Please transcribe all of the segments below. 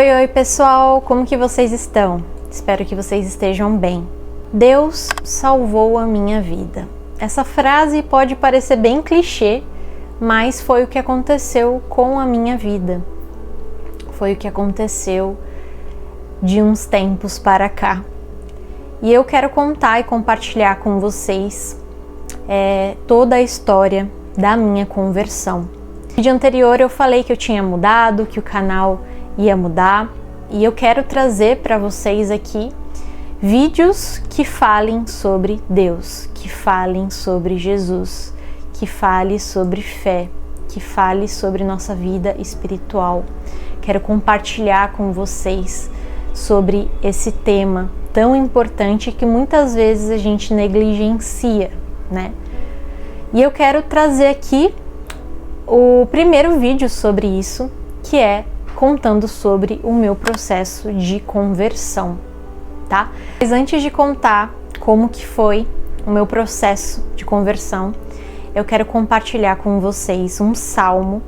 Oi pessoal, como que vocês estão? Espero que vocês estejam bem. Deus salvou a minha vida. Essa frase pode parecer bem clichê, mas foi o que aconteceu com a minha vida. Foi o que aconteceu de uns tempos para cá. E eu quero contar e compartilhar com vocês toda a história da minha conversão. No vídeo anterior eu falei que eu tinha mudado, que o canal ia mudar, e eu quero trazer para vocês aqui vídeos que falem sobre Deus, que falem sobre Jesus, que fale sobre fé, que fale sobre nossa vida espiritual. Quero compartilhar com vocês sobre esse tema tão importante que muitas vezes a gente negligencia, né? E eu quero trazer aqui o primeiro vídeo sobre isso, que é contando sobre o meu processo de conversão, tá? Mas antes de contar como que foi o meu processo de conversão, eu quero compartilhar com vocês um salmo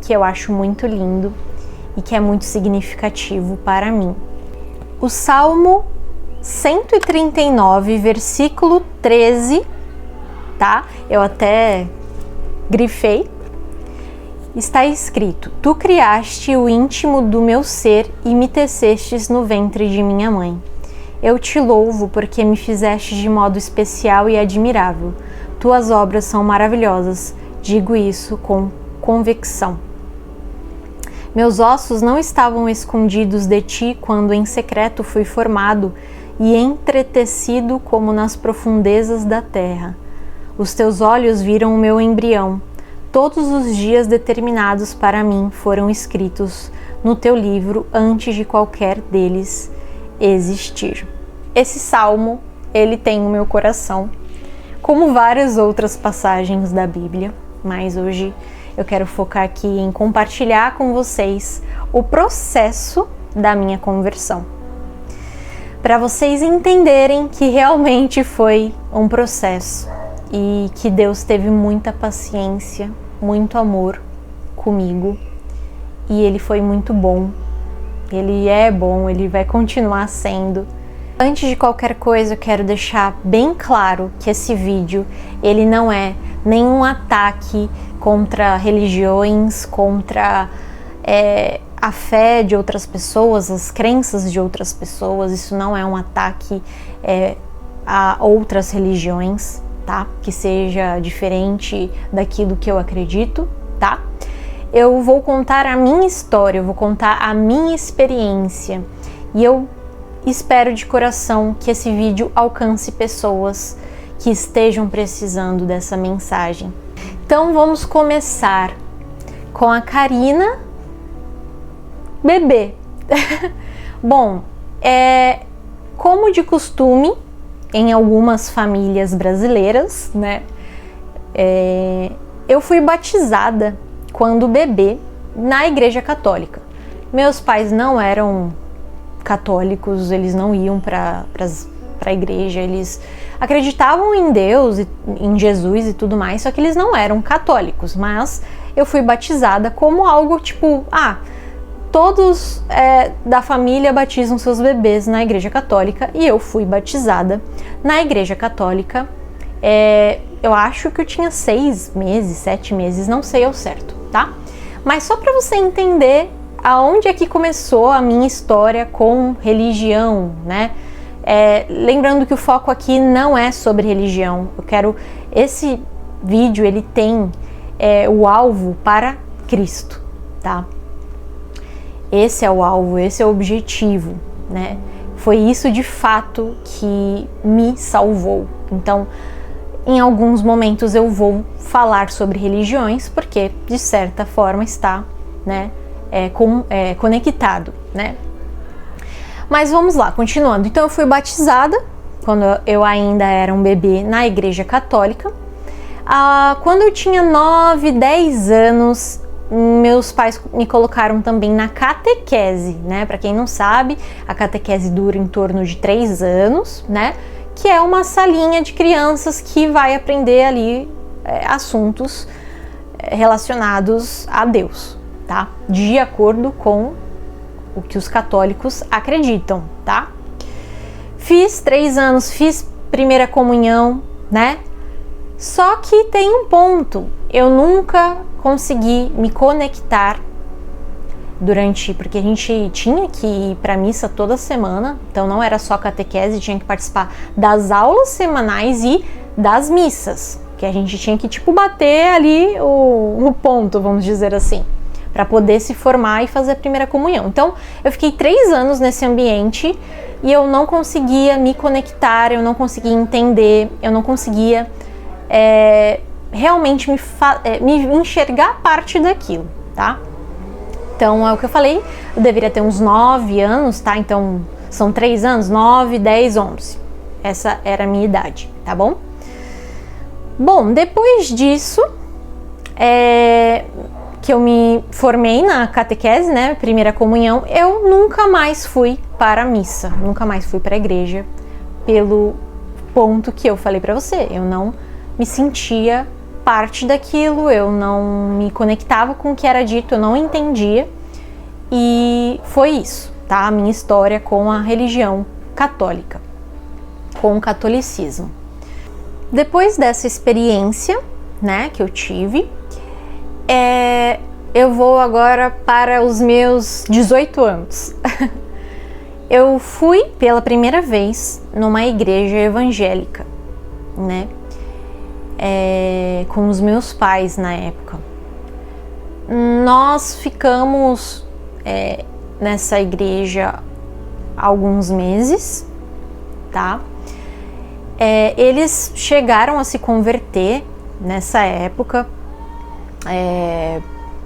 que eu acho muito lindo e que é muito significativo para mim. O Salmo 139, versículo 13, tá? Eu até grifei. Está escrito: Tu criaste o íntimo do meu ser e me tecestes no ventre de minha mãe. Eu te louvo porque me fizeste de modo especial e admirável. Tuas obras são maravilhosas, digo isso com convicção. Meus ossos não estavam escondidos de ti quando em secreto fui formado e entretecido como nas profundezas da terra. Os teus olhos viram o meu embrião. Todos os dias determinados para mim foram escritos no teu livro antes de qualquer deles existir. Esse salmo, ele tem o meu coração, como várias outras passagens da Bíblia, mas hoje eu quero focar aqui em compartilhar com vocês o processo da minha conversão, para vocês entenderem que realmente foi um processo e que Deus teve muita paciência, muito amor comigo, e Ele foi muito bom, Ele é bom, Ele vai continuar sendo. Antes de qualquer coisa, eu quero deixar bem claro que esse vídeo, ele não é nenhum ataque contra religiões, contra a fé de outras pessoas, as crenças de outras pessoas. Isso não é um ataque a outras religiões, tá? Que seja diferente daquilo que eu acredito, tá? Eu vou contar a minha história, eu vou contar a minha experiência, e eu espero de coração que esse vídeo alcance pessoas que estejam precisando dessa mensagem. Então vamos começar com a Karina bebê. Bom, como de costume em algumas famílias brasileiras, né? Eu fui batizada quando bebê na Igreja Católica. Meus pais não eram católicos, eles não iam para a igreja, eles acreditavam em Deus, em Jesus e tudo mais, só que eles não eram católicos. Mas eu fui batizada como algo tipo, todos da família batizam seus bebês na Igreja Católica, e eu fui batizada na Igreja Católica. Eu acho que eu tinha 6 meses, 7 meses, não sei ao certo, tá? Mas só para você entender aonde é que começou a minha história com religião, né? Lembrando que o foco aqui não é sobre religião. Esse vídeo, ele tem o alvo para Cristo, tá? Esse é o alvo, esse é o objetivo, né? Foi isso de fato que me salvou. Então, em alguns momentos eu vou falar sobre religiões, porque de certa forma está, né, conectado, né? Mas vamos lá, continuando. Então eu fui batizada quando eu ainda era um bebê na Igreja Católica. Quando eu tinha 9, 10 anos, meus pais me colocaram também na catequese, né? Para quem não sabe, a catequese dura em torno de 3 anos, né? Que é uma salinha de crianças que vai aprender ali assuntos relacionados a Deus, tá? De acordo com o que os católicos acreditam, tá? Fiz 3 anos, fiz primeira comunhão, né? Só que tem um ponto, eu nunca consegui me conectar porque a gente tinha que ir para missa toda semana, então não era só catequese, tinha que participar das aulas semanais e das missas, que a gente tinha que bater ali o ponto, vamos dizer assim, para poder se formar e fazer a primeira comunhão. Então eu fiquei 3 anos nesse ambiente e eu não conseguia me conectar, eu não conseguia entender, eu não conseguia realmente me enxergar parte daquilo, tá? Então, é o que eu falei, eu deveria ter uns 9 anos, tá? Então, são 3 anos, 9, 10, 11. Essa era a minha idade, tá bom? Bom, depois disso, que eu me formei na catequese, né? Primeira comunhão, eu nunca mais fui para a missa, nunca mais fui para a igreja, pelo ponto que eu falei para você. Eu não me sentia parte daquilo, eu não me conectava com o que era dito, eu não entendia, e foi isso, tá? A minha história com a religião católica, com o catolicismo. Depois dessa experiência, né, que eu tive, eu vou agora para os meus 18 anos. Eu fui pela primeira vez numa igreja evangélica, né? Com os meus pais na época. Nós ficamos nessa igreja alguns meses, tá? Eles chegaram a se converter nessa época.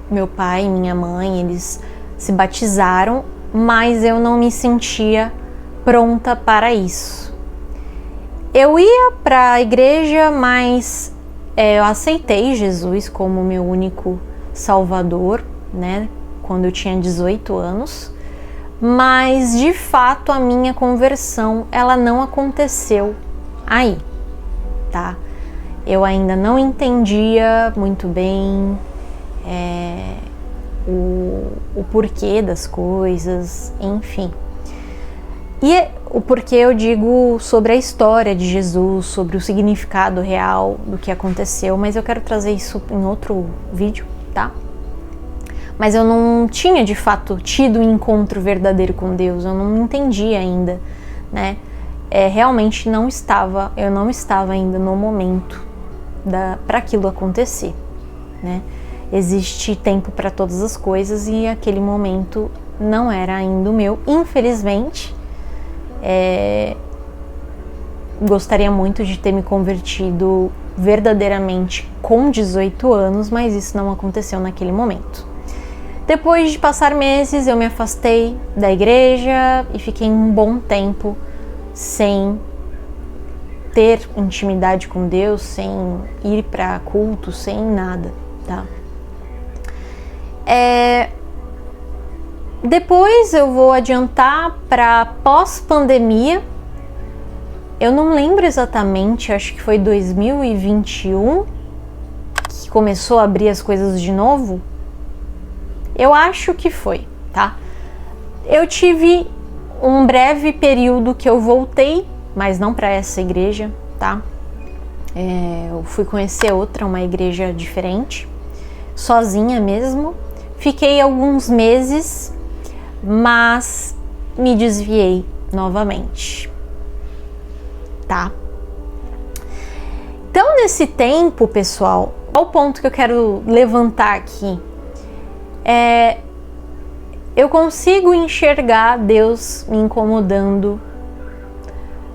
Meu pai e minha mãe, eles se batizaram, mas eu não me sentia pronta para isso. Eu ia para a igreja, mas eu aceitei Jesus como meu único salvador, né, quando eu tinha 18 anos, mas de fato a minha conversão, ela não aconteceu aí, tá? Eu ainda não entendia muito bem o porquê das coisas, enfim. E o porquê eu digo sobre a história de Jesus, sobre o significado real do que aconteceu, mas eu quero trazer isso em outro vídeo, tá? Mas eu não tinha de fato tido um encontro verdadeiro com Deus, eu não entendi ainda, né? Realmente eu não estava ainda no momento para aquilo acontecer, né? Existe tempo para todas as coisas e aquele momento não era ainda o meu, infelizmente. Gostaria muito de ter me convertido verdadeiramente com 18 anos, mas isso não aconteceu naquele momento. Depois de passar meses, eu me afastei da igreja e fiquei um bom tempo sem ter intimidade com Deus, sem ir para culto, sem nada, tá? Depois eu vou adiantar para pós-pandemia. Eu não lembro exatamente, acho que foi 2021 que começou a abrir as coisas de novo. Eu acho que foi, tá? Eu tive um breve período que eu voltei, mas não para essa igreja, tá? Eu fui conhecer uma igreja diferente, sozinha mesmo. Fiquei alguns meses, mas me desviei novamente, tá? Então, nesse tempo, pessoal, qual o ponto que eu quero levantar aqui? Eu consigo enxergar Deus me incomodando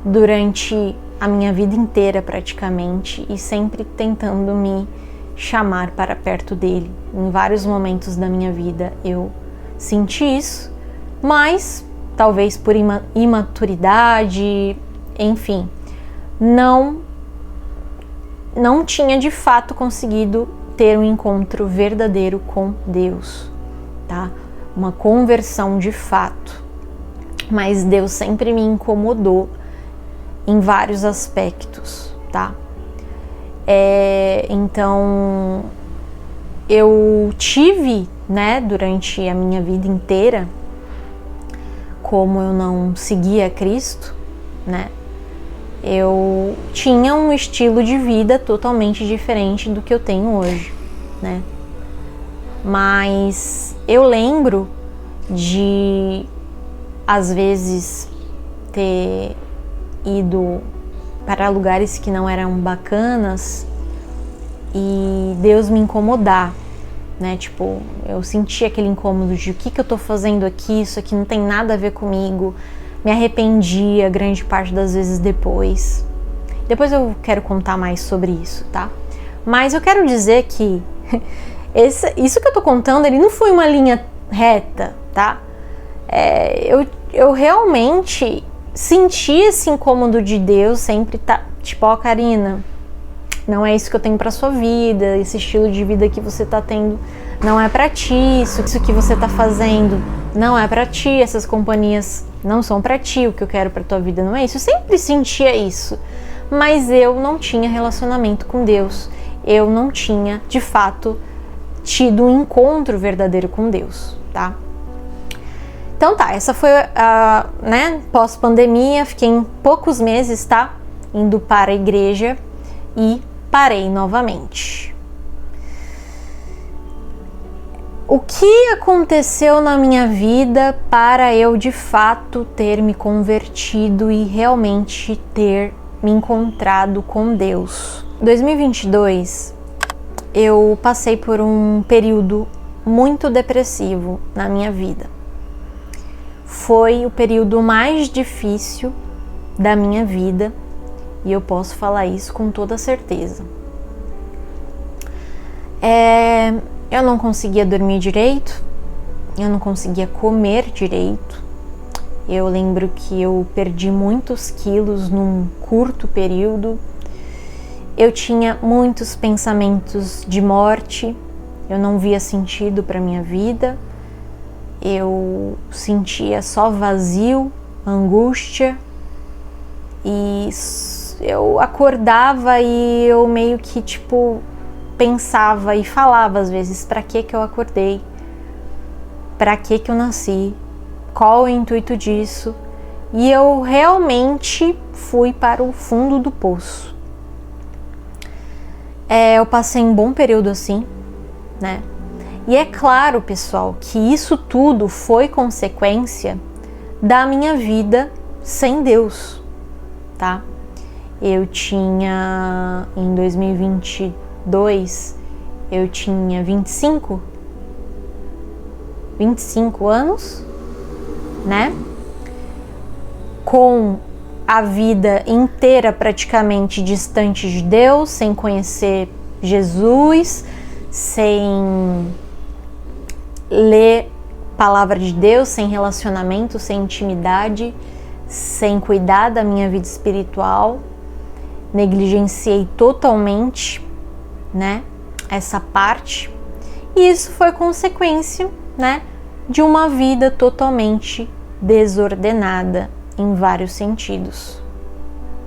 durante a minha vida inteira, praticamente, e sempre tentando me chamar para perto dele. Em vários momentos da minha vida eu senti isso, mas talvez por imaturidade, enfim, não tinha de fato conseguido ter um encontro verdadeiro com Deus, tá? Uma conversão de fato. Mas Deus sempre me incomodou em vários aspectos, tá? Então, eu tive, né, durante a minha vida inteira, como eu não seguia Cristo, né? Eu tinha um estilo de vida totalmente diferente do que eu tenho hoje, né? Mas eu lembro de, às vezes, ter ido para lugares que não eram bacanas e Deus me incomodar, né? Tipo, eu sentia aquele incômodo de o que eu tô fazendo aqui, isso aqui não tem nada a ver comigo. Me arrependia grande parte das vezes depois. Depois eu quero contar mais sobre isso, tá? Mas eu quero dizer que isso que eu tô contando, ele não foi uma linha reta, tá? Eu realmente senti esse incômodo de Deus sempre, tá? Tipo, ó, Karina, não é isso que eu tenho pra sua vida, esse estilo de vida que você tá tendo não é pra ti, isso que você tá fazendo não é pra ti, essas companhias não são pra ti, o que eu quero pra tua vida não é isso. Eu sempre sentia isso, mas eu não tinha relacionamento com Deus, eu não tinha, de fato, tido um encontro verdadeiro com Deus, tá? Então tá, essa foi a, né, pós-pandemia, fiquei em poucos meses, tá? Indo para a igreja e parei novamente. O que aconteceu na minha vida para eu de fato ter me convertido e realmente ter me encontrado com Deus? Em 2022, eu passei por um período muito depressivo na minha vida. Foi o período mais difícil da minha vida e eu posso falar isso com toda certeza. Eu não conseguia dormir direito, eu não conseguia comer direito. Eu lembro que eu perdi muitos quilos num curto período. Eu tinha muitos pensamentos de morte, eu não via sentido para minha vida. Eu sentia só vazio, angústia, e eu acordava e eu meio que tipo pensava e falava às vezes, para que eu acordei? Para que eu nasci? Qual o intuito disso? E eu realmente fui para o fundo do poço. Eu passei um bom período assim, né? E é claro, pessoal, que isso tudo foi consequência da minha vida sem Deus, tá? Eu tinha, em 2022, eu tinha 25 anos, né? Com a vida inteira praticamente distante de Deus, sem conhecer Jesus, sem ler palavra de Deus, sem relacionamento, sem intimidade, sem cuidar da minha vida espiritual. Negligenciei totalmente, né, essa parte, e isso foi consequência, né, de uma vida totalmente desordenada em vários sentidos,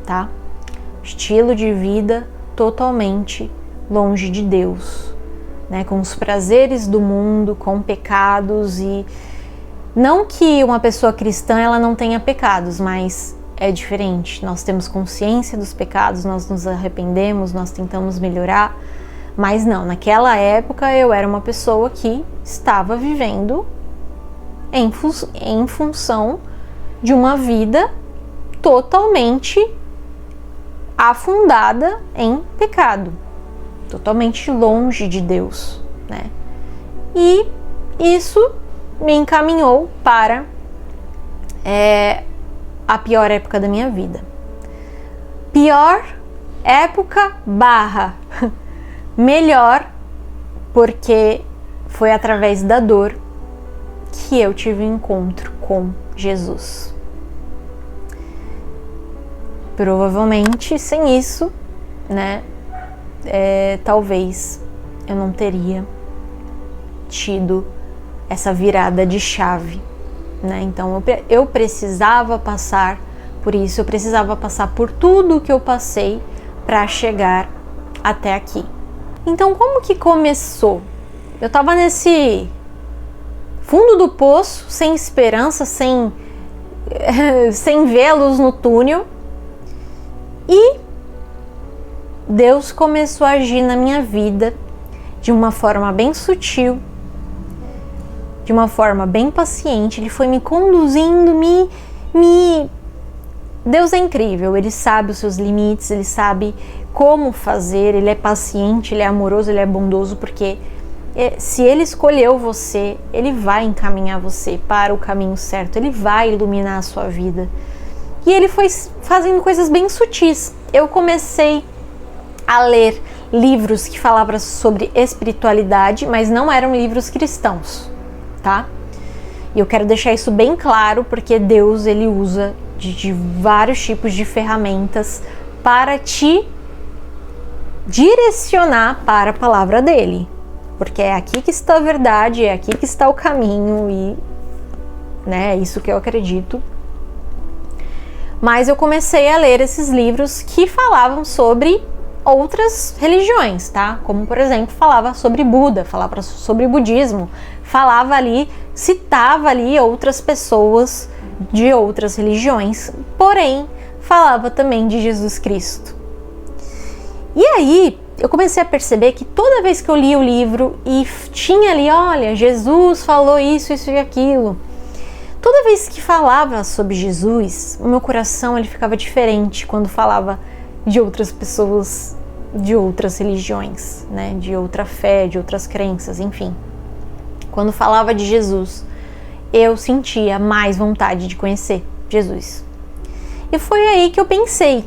tá? Estilo de vida totalmente longe de Deus, né, com os prazeres do mundo, com pecados. E não que uma pessoa cristã ela não tenha pecados, mas é diferente. Nós temos consciência dos pecados, nós nos arrependemos, nós tentamos melhorar, mas não, naquela época eu era uma pessoa que estava vivendo em função de uma vida totalmente afundada em pecado, totalmente longe de Deus, né? E isso me encaminhou para a pior época da minha vida. Pior época barra melhor, porque foi através da dor que eu tive um encontro com Jesus. Provavelmente sem isso, né, talvez eu não teria tido essa virada de chave, né? Então eu precisava passar por isso, eu precisava passar por tudo que eu passei para chegar até aqui. Então como que começou? Eu tava nesse fundo do poço, sem esperança, sem sem ver a luz no túnel. E Deus começou a agir na minha vida de uma forma bem sutil, de uma forma bem paciente. Ele foi me conduzindo, Deus é incrível, Ele sabe os seus limites, Ele sabe como fazer, Ele é paciente, Ele é amoroso, Ele é bondoso, porque se Ele escolheu você, Ele vai encaminhar você para o caminho certo, Ele vai iluminar a sua vida. E Ele foi fazendo coisas bem sutis. Eu comecei a ler livros que falavam sobre espiritualidade, mas não eram livros cristãos, tá? E eu quero deixar isso bem claro, porque Deus, Ele usa de vários tipos de ferramentas para te direcionar para a palavra dele, porque é aqui que está a verdade, é aqui que está o caminho, e é isso que eu acredito. Mas eu comecei a ler esses livros que falavam sobre outras religiões, tá? Como, por exemplo, falava sobre Buda, falava sobre budismo, falava ali, citava ali outras pessoas de outras religiões, porém, falava também de Jesus Cristo. E aí, eu comecei a perceber que toda vez que eu lia o livro e tinha ali, olha, Jesus falou isso, isso e aquilo, toda vez que falava sobre Jesus, o meu coração ele ficava diferente quando falava de outras pessoas, de outras religiões, né? De outra fé, de outras crenças, enfim. Quando falava de Jesus, eu sentia mais vontade de conhecer Jesus. E foi aí que eu pensei,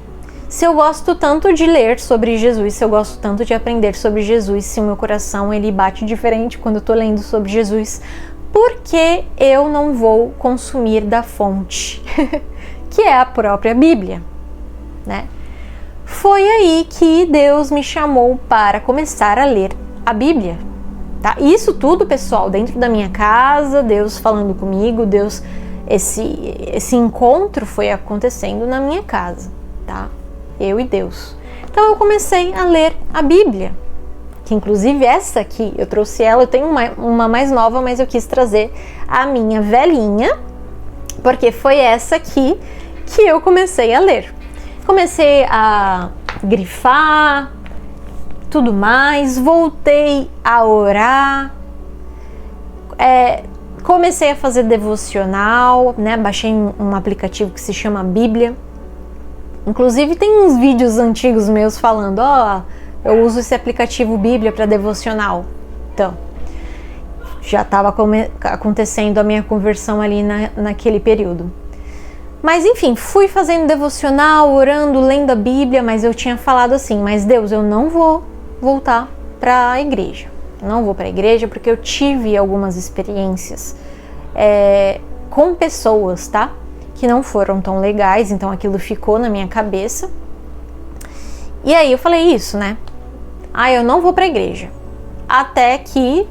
se eu gosto tanto de ler sobre Jesus, se eu gosto tanto de aprender sobre Jesus, se o meu coração ele bate diferente quando eu tô lendo sobre Jesus, por que eu não vou consumir da fonte, que é a própria Bíblia, né? Foi aí que Deus me chamou para começar a ler a Bíblia, tá? Isso tudo, pessoal, dentro da minha casa, Deus falando comigo, Deus, esse encontro foi acontecendo na minha casa, tá? Eu e Deus. Então eu comecei a ler a Bíblia, que inclusive essa aqui, eu trouxe ela, eu tenho uma mais nova, mas eu quis trazer a minha velhinha, porque foi essa aqui que eu comecei a ler. Comecei a grifar, tudo mais, voltei a orar, comecei a fazer devocional, né? Baixei um aplicativo que se chama Bíblia. Inclusive tem uns vídeos antigos meus falando, eu uso esse aplicativo Bíblia para devocional. Então, já estava acontecendo a minha conversão ali naquele período. Mas enfim, fui fazendo devocional, orando, lendo a Bíblia, mas eu tinha falado assim, mas Deus, eu não vou voltar para a igreja. Não vou para a igreja porque eu tive algumas experiências com pessoas, tá? Que não foram tão legais, então aquilo ficou na minha cabeça. E aí eu falei isso, né? Eu não vou para a igreja. Até que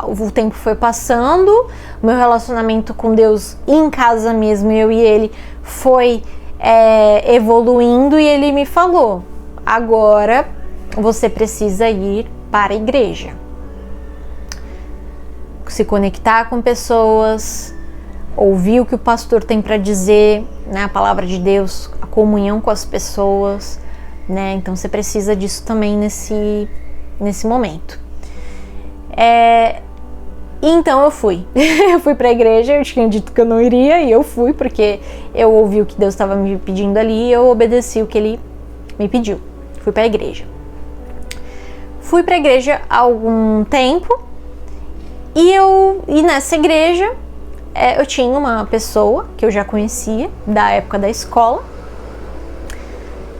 o tempo foi passando, meu relacionamento com Deus em casa mesmo, eu e ele, foi evoluindo, e ele me falou, agora você precisa ir para a igreja, se conectar com pessoas, ouvir o que o pastor tem para dizer, né, a palavra de Deus, a comunhão com as pessoas, né? Então você precisa disso também nesse momento. Então eu fui. Eu fui pra igreja, eu tinha dito que eu não iria, e eu fui porque eu ouvi o que Deus estava me pedindo ali e eu obedeci o que Ele me pediu. Fui pra igreja. Fui pra igreja há algum tempo e nessa igreja eu tinha uma pessoa que eu já conhecia da época da escola,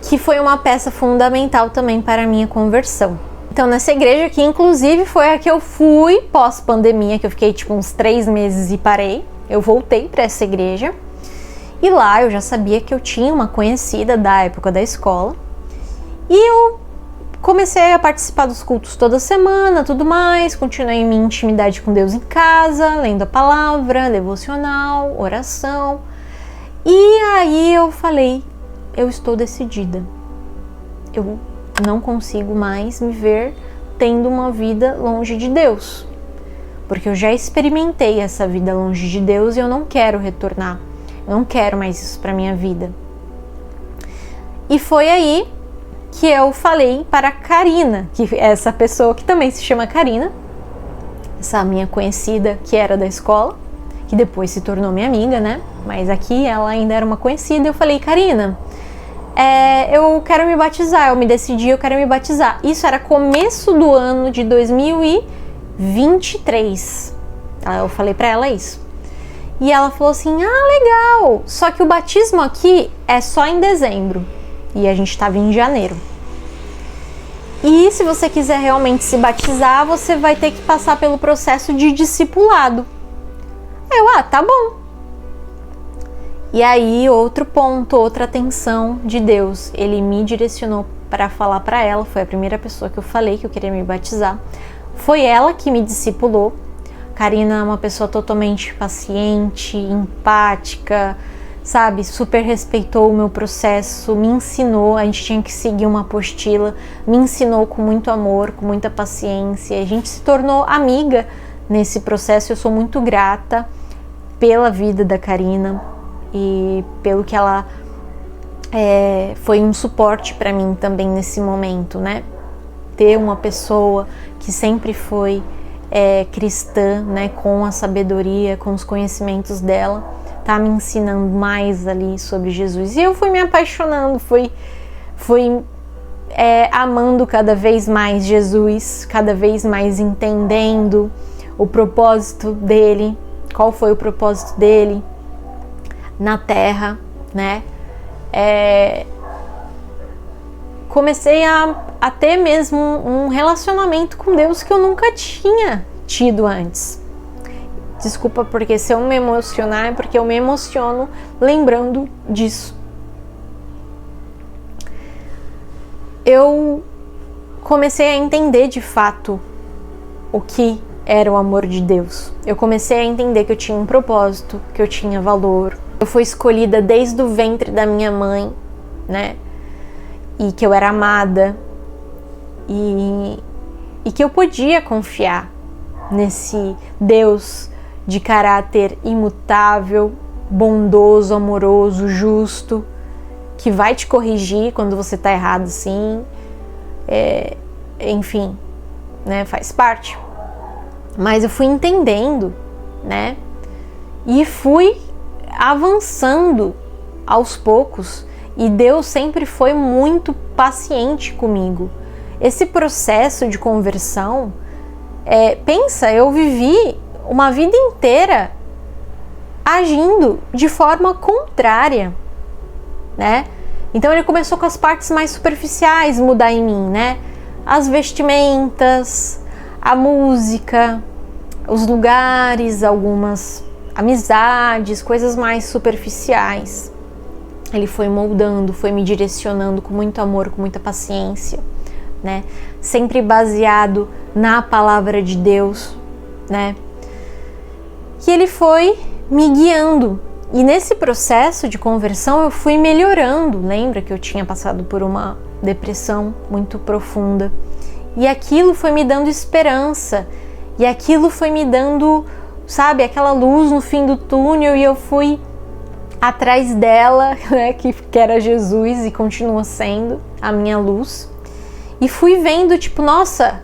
que foi uma peça fundamental também para a minha conversão. Então, nessa igreja, que inclusive foi a que eu fui pós-pandemia, que eu fiquei tipo uns 3 meses e parei, eu voltei para essa igreja, e lá eu já sabia que eu tinha uma conhecida da época da escola, e eu comecei a participar dos cultos toda semana, tudo mais, continuei minha intimidade com Deus em casa, lendo a palavra, devocional, oração, e aí eu falei, eu estou decidida, eu não consigo mais me ver tendo uma vida longe de Deus, porque eu já experimentei essa vida longe de Deus e eu não quero retornar. Eu não quero mais isso para minha vida. E foi aí que eu falei para a Karina, que é essa pessoa que também se chama Karina, essa minha conhecida que era da escola, que depois se tornou minha amiga, né? Mas aqui ela ainda era uma conhecida. Eu falei, Karina, eu quero me batizar, eu me decidi, eu quero me batizar. Isso era começo do ano de 2023. Eu falei pra ela isso. E ela falou assim, legal, só que o batismo aqui é só em dezembro. E a gente tava em janeiro. E se você quiser realmente se batizar, você vai ter que passar pelo processo de discipulado. Tá bom. E aí, outro ponto, outra atenção de Deus. Ele me direcionou para falar para ela. Foi a primeira pessoa que eu falei que eu queria me batizar. Foi ela que me discipulou. Karina é uma pessoa totalmente paciente, empática, sabe? Super respeitou o meu processo, me ensinou. A gente tinha que seguir uma apostila. Me ensinou com muito amor, com muita paciência. A gente se tornou amiga nesse processo. Eu sou muito grata pela vida da Karina e pelo que ela foi um suporte para mim também nesse momento, né? Ter uma pessoa que sempre foi cristã, né? Com a sabedoria, com os conhecimentos dela, tá me ensinando mais ali sobre Jesus. E eu fui me apaixonando, fui amando cada vez mais Jesus, cada vez mais entendendo o propósito dele. Qual foi o propósito dele na Terra, né? Comecei a ter mesmo um relacionamento com Deus que eu nunca tinha tido antes. Desculpa, porque se eu me emocionar é porque eu me emociono lembrando disso. Eu comecei a entender de fato o que era o amor de Deus. Eu comecei a entender que eu tinha um propósito, que eu tinha valor. Eu fui escolhida desde o ventre da minha mãe, né? E que eu era amada. E que eu podia confiar nesse Deus de caráter imutável, bondoso, amoroso, justo, que vai te corrigir quando você tá errado, sim. Enfim, né? Faz parte. Mas eu fui entendendo, né? E fui avançando aos poucos. E Deus sempre foi muito paciente comigo. Esse processo de conversão, pensa, eu vivi uma vida inteira agindo de forma contrária, né? Então ele começou com as partes mais superficiais mudar em mim, né? As vestimentas, a música, os lugares, algumas amizades, coisas mais superficiais. Ele foi moldando, foi me direcionando com muito amor, com muita paciência, né? Sempre baseado na palavra de Deus, né? Que ele foi me guiando. E nesse processo de conversão eu fui melhorando. Lembra que eu tinha passado por uma depressão muito profunda? E aquilo foi me dando esperança. E aquilo foi me dando, sabe, aquela luz no fim do túnel. E eu fui atrás dela, né, que era Jesus e continua sendo a minha luz. E fui vendo, tipo, nossa,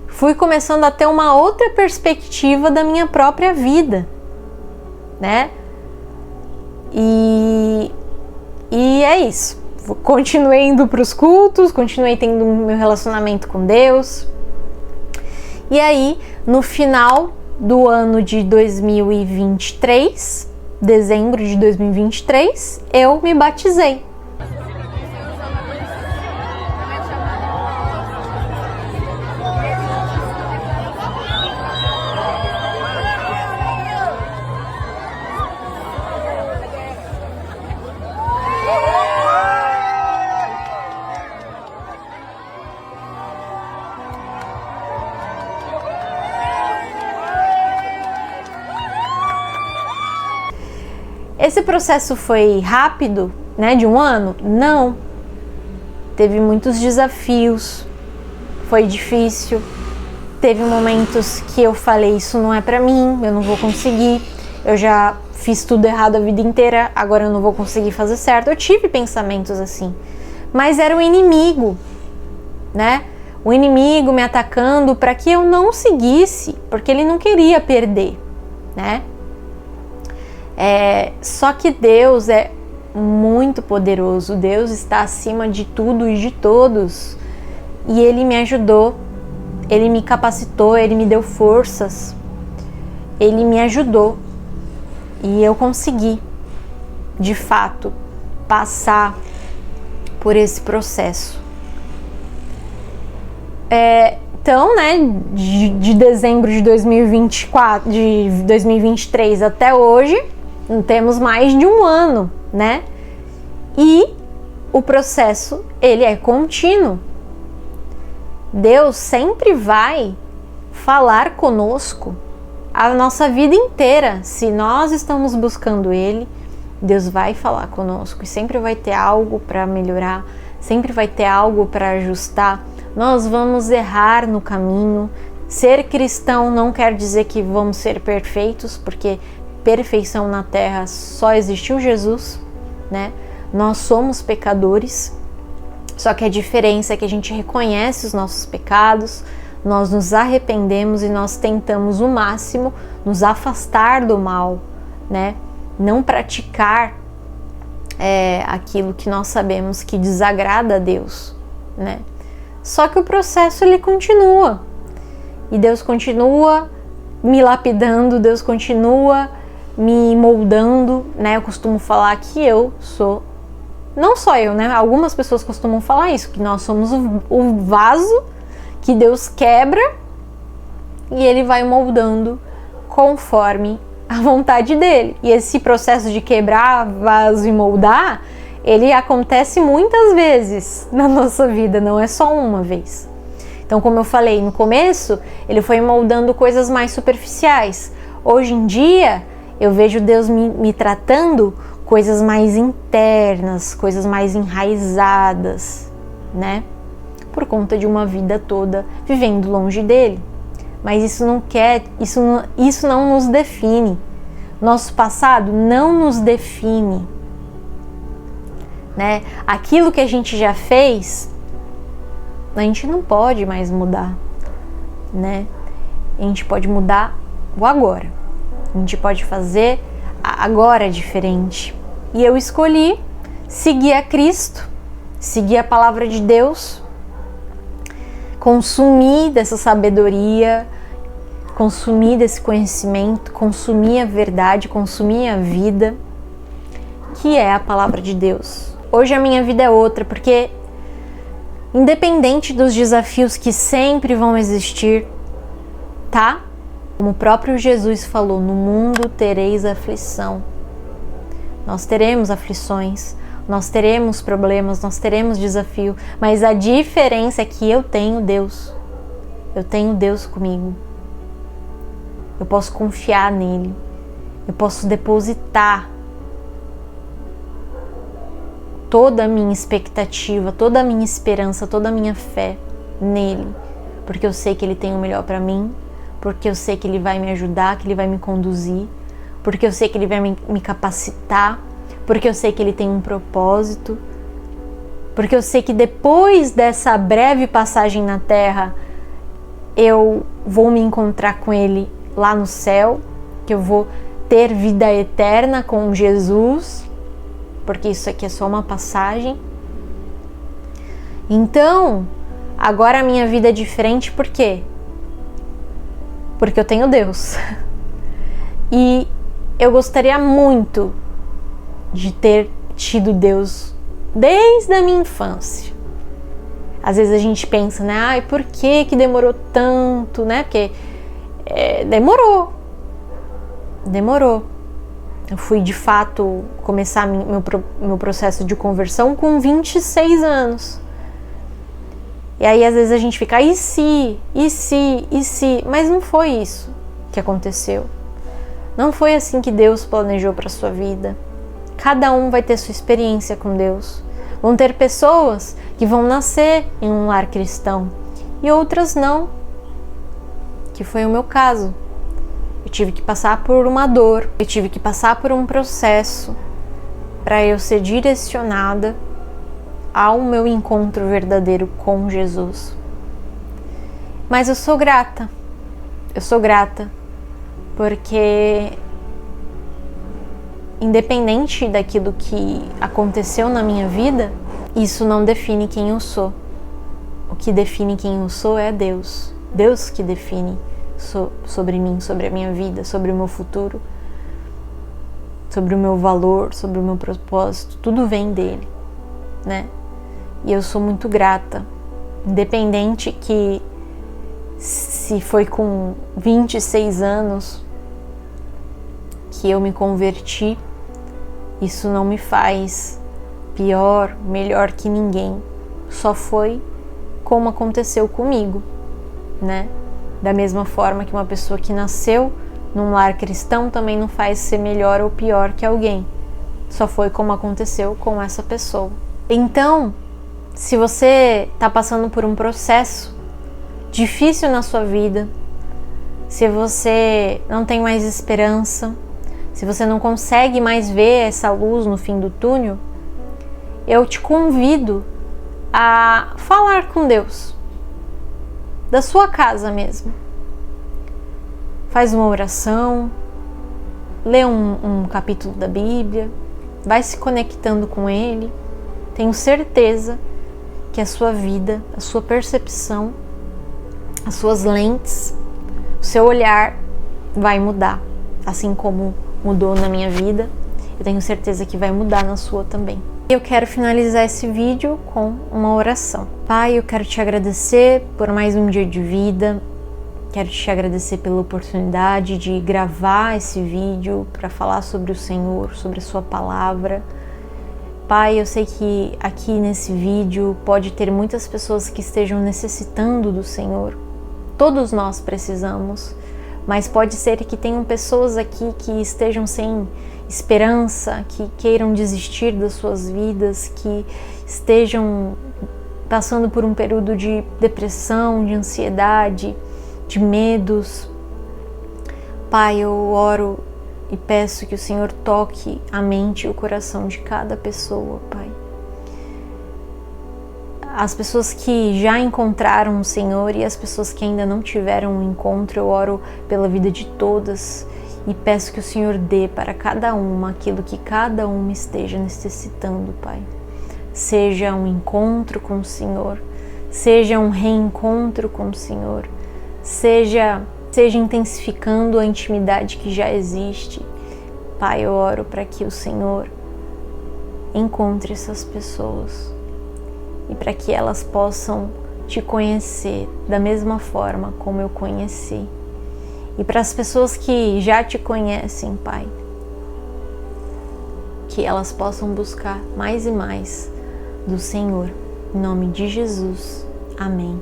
fui começando a ter uma outra perspectiva da minha própria vida, né? E é isso. Continuei indo para os cultos, continuei tendo meu relacionamento com Deus. E aí, no final do ano de 2023, dezembro de 2023, eu me batizei. Esse processo foi rápido, né, de um ano? Não. Teve muitos desafios, foi difícil, teve momentos que eu falei, isso não é pra mim, eu não vou conseguir, eu já fiz tudo errado a vida inteira, agora eu não vou conseguir fazer certo. Eu tive pensamentos assim, mas era o inimigo, né? O inimigo me atacando para que eu não seguisse, porque ele não queria perder, né? Só que Deus é muito poderoso, Deus está acima de tudo e de todos, e Ele me ajudou, Ele me capacitou, Ele me deu forças, Ele me ajudou, e eu consegui, de fato, passar por esse processo. Então, né, de dezembro de 2024, de 2023 até hoje, temos mais de um ano, né? E o processo, ele é contínuo. Deus sempre vai falar conosco a nossa vida inteira. Se nós estamos buscando Ele, Deus vai falar conosco e sempre vai ter algo para melhorar, sempre vai ter algo para ajustar. Nós vamos errar no caminho. Ser cristão não quer dizer que vamos ser perfeitos, porque perfeição na terra só existiu Jesus, né? Nós somos pecadores, só que a diferença é que a gente reconhece os nossos pecados, nós nos arrependemos e nós tentamos o máximo nos afastar do mal, né? Não praticar aquilo que nós sabemos que desagrada a Deus, né? Só que o processo ele continua e Deus continua me lapidando, Deus continua me moldando, né? Eu costumo falar que eu sou, não só eu, né? Algumas pessoas costumam falar isso, que nós somos o vaso que Deus quebra e Ele vai moldando conforme a vontade dele. E esse processo de quebrar vaso e moldar, ele acontece muitas vezes na nossa vida, não é só uma vez. Então, como eu falei no começo, ele foi moldando coisas mais superficiais. Hoje em dia, eu vejo Deus me tratando coisas mais internas, coisas mais enraizadas, né? Por conta de uma vida toda vivendo longe dele. Mas isso não nos define. Nosso passado não nos define, né? Aquilo que a gente já fez, a gente não pode mais mudar, né? A gente pode mudar o agora. A gente pode fazer agora diferente. E eu escolhi seguir a Cristo, seguir a palavra de Deus, consumir dessa sabedoria, consumir desse conhecimento, consumir a verdade, consumir a vida, que é a palavra de Deus. Hoje a minha vida é outra, porque independente dos desafios que sempre vão existir, tá? Como o próprio Jesus falou, no mundo tereis aflição. Nós teremos aflições, nós teremos problemas, nós teremos desafio, mas a diferença é que eu tenho Deus. Eu tenho Deus comigo. Eu posso confiar nele. Eu posso depositar toda a minha expectativa, toda a minha esperança, toda a minha fé nele, porque eu sei que ele tem o melhor para mim, porque eu sei que ele vai me ajudar, que ele vai me conduzir, porque eu sei que ele vai me capacitar, porque eu sei que ele tem um propósito, porque eu sei que depois dessa breve passagem na terra eu vou me encontrar com ele lá no céu, que eu vou ter vida eterna com Jesus, porque isso aqui é só uma passagem. Então, agora a minha vida é diferente, por quê? Porque eu tenho Deus. E eu gostaria muito de ter tido Deus desde a minha infância. Às vezes a gente pensa, né? Ai, por que demorou tanto, né? Porque demorou. Eu fui, de fato, começar meu processo de conversão com 26 anos. E aí, às vezes, a gente fica, e se? Mas não foi isso que aconteceu. Não foi assim que Deus planejou para a sua vida. Cada um vai ter sua experiência com Deus. Vão ter pessoas que vão nascer em um lar cristão e outras não. que foi o meu caso. Eu tive que passar por uma dor, eu tive que passar por um processo para eu ser direcionada ao meu encontro verdadeiro com Jesus. Mas eu sou grata porque independente daquilo que aconteceu na minha vida, isso não define quem eu sou. O que define quem eu sou é Deus. Deus que define sobre mim, sobre a minha vida, sobre o meu futuro, sobre o meu valor, sobre o meu propósito. Tudo vem dele, né? E eu sou muito grata, independente que se foi com 26 anos que eu me converti, isso não me faz pior, melhor que ninguém. Só foi como aconteceu comigo, né? Da mesma forma que uma pessoa que nasceu num lar cristão também não faz ser melhor ou pior que alguém. Só foi como aconteceu com essa pessoa. Então, se você está passando por um processo difícil na sua vida, se você não tem mais esperança, se você não consegue mais ver essa luz no fim do túnel, eu te convido a falar com Deus, da sua casa mesmo. Faz uma oração, lê um capítulo da Bíblia, vai se conectando com Ele. Tenho certeza que a sua vida, a sua percepção, as suas lentes, o seu olhar vai mudar, assim como mudou na minha vida. Eu tenho certeza que vai mudar na sua também. Eu quero finalizar esse vídeo com uma oração. Pai, eu quero te agradecer por mais um dia de vida. Quero te agradecer pela oportunidade de gravar esse vídeo para falar sobre o Senhor, sobre a sua palavra. Pai, eu sei que aqui nesse vídeo pode ter muitas pessoas que estejam necessitando do Senhor. Todos nós precisamos, mas pode ser que tenham pessoas aqui que estejam sem esperança, que queiram desistir das suas vidas, que estejam passando por um período de depressão, de ansiedade, de medos. Pai, eu oro e peço que o Senhor toque a mente e o coração de cada pessoa, Pai. As pessoas que já encontraram o Senhor e as pessoas que ainda não tiveram um encontro, eu oro pela vida de todas e peço que o Senhor dê para cada uma aquilo que cada uma esteja necessitando, Pai. Seja um encontro com o Senhor, seja um reencontro com o Senhor, seja intensificando a intimidade que já existe. Pai, eu oro para que o Senhor encontre essas pessoas e para que elas possam te conhecer da mesma forma como eu conheci. E para as pessoas que já te conhecem, Pai, que elas possam buscar mais e mais do Senhor. Em nome de Jesus. Amém.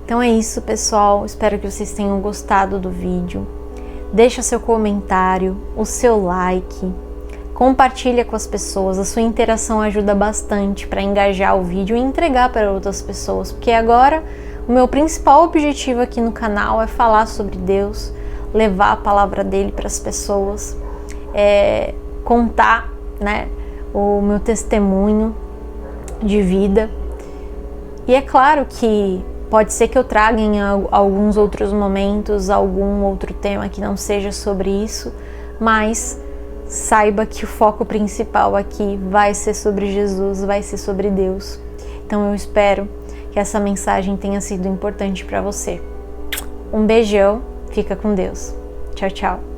Então é isso, pessoal. Espero que vocês tenham gostado do vídeo. Deixa seu comentário, o seu like, compartilha com as pessoas. A sua interação ajuda bastante para engajar o vídeo e entregar para outras pessoas, porque agora o meu principal objetivo aqui no canal é falar sobre Deus, levar a palavra dele para as pessoas, contar, né, o meu testemunho de vida. E é claro que pode ser que eu traga em alguns outros momentos algum outro tema que não seja sobre isso, mas saiba que o foco principal aqui vai ser sobre Jesus, vai ser sobre Deus. Então eu espero que essa mensagem tenha sido importante para você. Um beijão, fica com Deus. Tchau, tchau.